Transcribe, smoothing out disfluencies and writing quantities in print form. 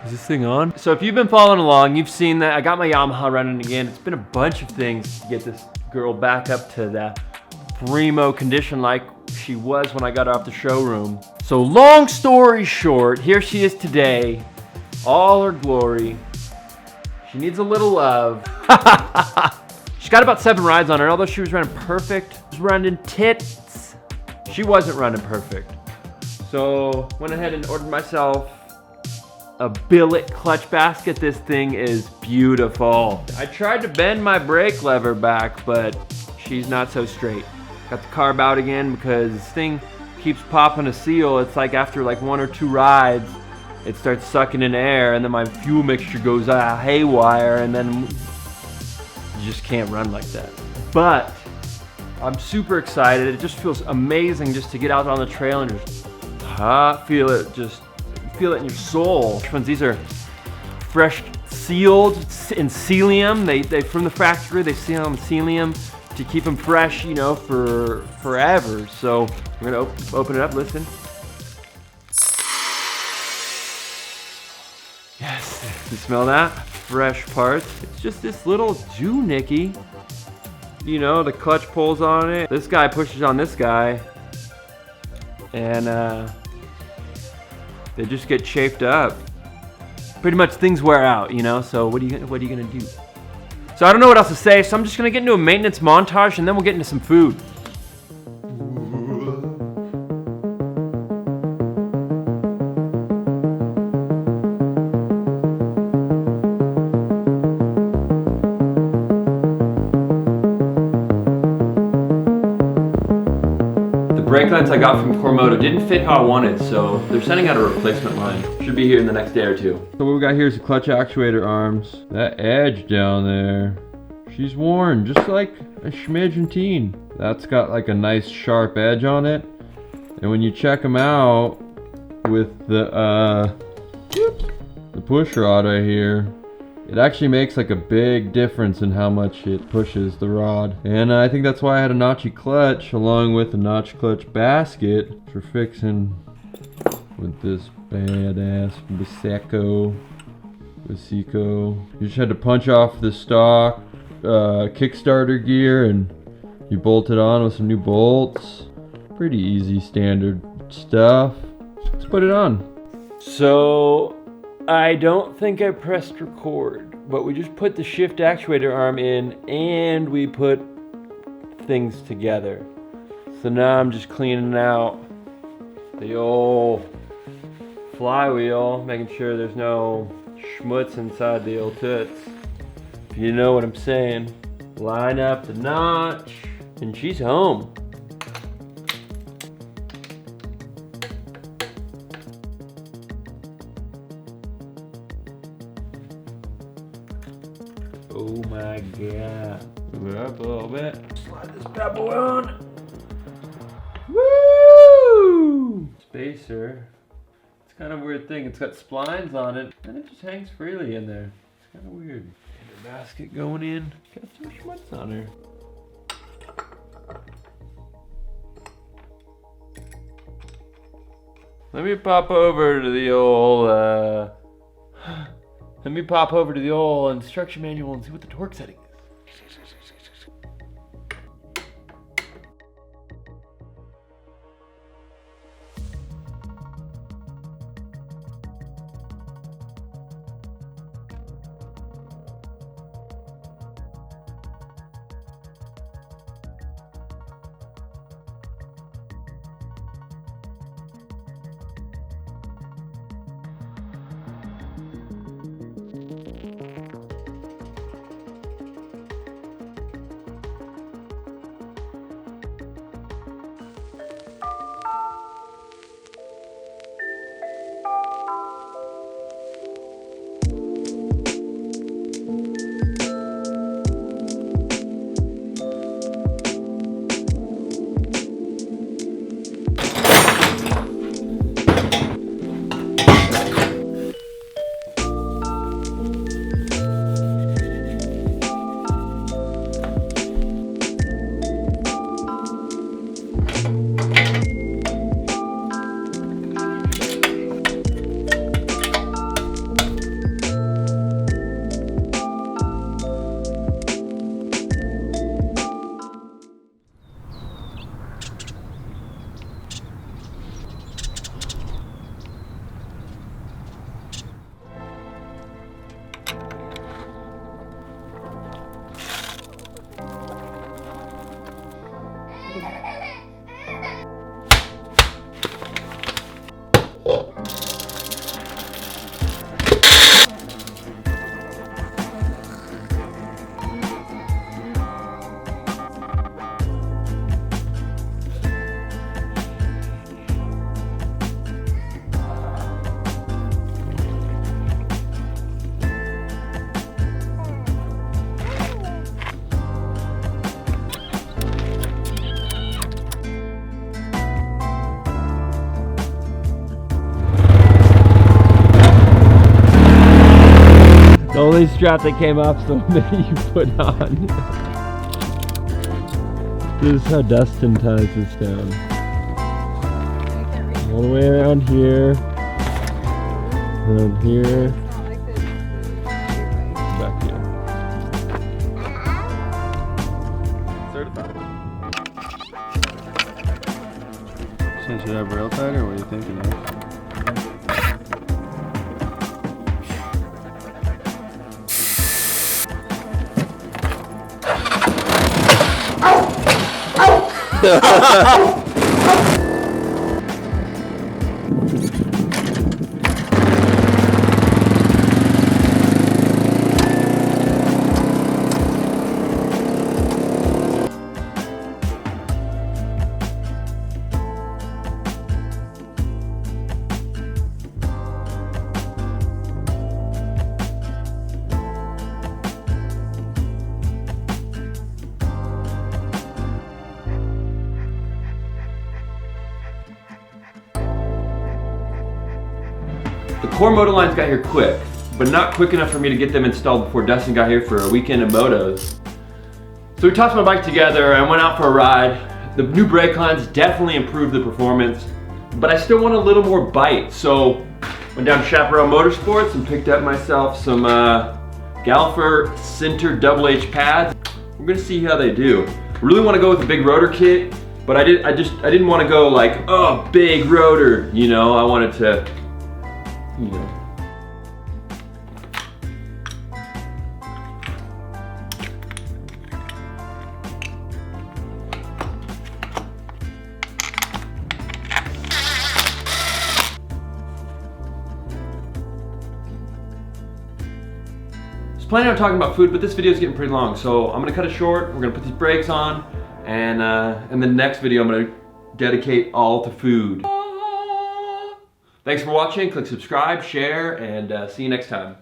Is this thing on? So if you've been following along, you've seen that I got my Yamaha running again. It's been a bunch of things to get this girl back up to that primo condition like she was when I got her off the showroom. So long story short, here she is today, all her glory. She needs a little love. She's got about 7 rides on her, although she was running perfect. She was running tits. She wasn't running perfect. So went ahead and ordered myself a billet clutch basket. This thing is beautiful. I tried to bend my brake lever back, but she's not so straight. Got the carb out again because this thing keeps popping a seal. It's like after like 1 or 2 rides, it starts sucking in air, and then my fuel mixture goes haywire, and then you just can't run like that. But I'm super excited. It just feels amazing just to get out on the trail and just feel it in your soul. These are fresh sealed in Celium. They from the factory, they seal them in Celium to keep them fresh, you know, for forever. So we're gonna open it up, listen. Yes, you smell that? Fresh parts. It's just this little Nicky. You know, the clutch pulls on it. This guy pushes on this guy, and they just get chafed up. Pretty much things wear out, you know. So what are you gonna do? So I don't know what else to say. So I'm just gonna get into a maintenance montage, and then we'll get into some food. Brake lines I got from Core Moto didn't fit how I wanted, so they're sending out a replacement line. Should be here in the next day or 2. So what we got here is the clutch actuator arms. That edge down there, she's worn just like a schmidgenteen. That's got like a nice sharp edge on it. And when you check them out with the push rod right here, it actually makes like a big difference in how much it pushes the rod. And I think that's why I had a notchy clutch along with a notch clutch basket for fixing with this badass Viseco. You just had to punch off the stock Kickstarter gear and you bolt it on with some new bolts. Pretty easy standard stuff. Let's put it on. So I don't think I pressed record, but we just put the shift actuator arm in and we put things together. So now I'm just cleaning out the old flywheel, making sure there's no schmutz inside the old toots. If you know what I'm saying. Line up the notch, and she's home. Oh my god. Move it up a little bit. Slide this bad boy on. Woo! Spacer. It's kind of a weird thing. It's got splines on it, and it just hangs freely in there. It's kind of weird. And the basket going in. Got some schmutz on her. Let me pop over to the old instruction manual and see what the torque setting is. only strap that came off, so that you put on. This is how Dustin ties this down. All the way around here. Around here. Back here. Certified. So should I have rail tied, or what are you thinking of? The Core Moto lines got here quick, but not quick enough for me to get them installed before Dustin got here for a weekend of motos. So we tossed my bike together and went out for a ride. The new brake lines definitely improved the performance, but I still want a little more bite. So went down to Chaparral Motorsports and picked up myself some Galfer center double H pads. We're gonna see how they do. I really want to go with a big rotor kit, but I didn't want to go like, oh, big rotor, you know. I wanted to, you know. I was planning on talking about food, but this video is getting pretty long, so I'm gonna cut it short. We're gonna put these brakes on, and in the next video, I'm gonna dedicate all to food. Thanks for watching. Click subscribe, share, and see you next time.